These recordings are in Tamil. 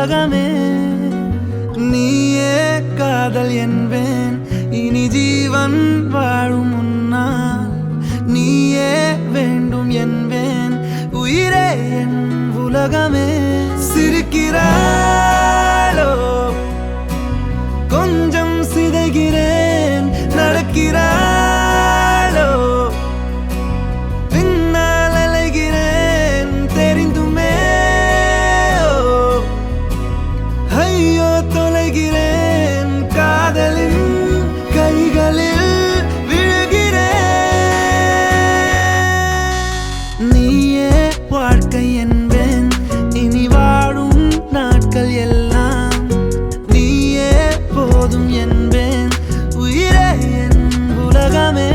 உலகமே. நீயே காதல் என்பேன் இனி ஜீவன் வாழும் முன்னால். நீயே வேண்டும் என்பேன் உயிரே என் உலகமே. சிரிக்கிறாளோ கொஞ்சம் சிதைகிறேன், நடக்கிறாளோ பின்னால் அலைகிறேன் தெரிந்துமே. ஐயோ தொலைகிறேன் காதலின் கைகளில் விழுகிறேன். நீயே வாழ்க்கை என்பேன் இனி வாழும் நாட்கள் எல்லாம். நீயே போதும் என்பேன் உயிரே என் உலகமே.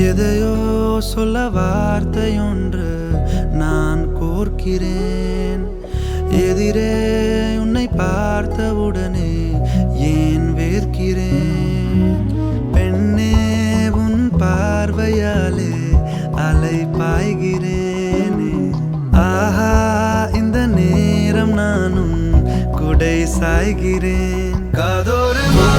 எதையோ சொல்ல வார்த்தையொன்று நான் கோர்க்கிறேன். எதிரே உன்னை பார்த்தவுடனே ஏன் வேர்க்கிறேன். பெண்ணே உன் பார்வையாலே அலை பாய்கிறேனே. ஆஹா இந்த நேரம் நானும் குடை சாய்கிறேன். காதோரமா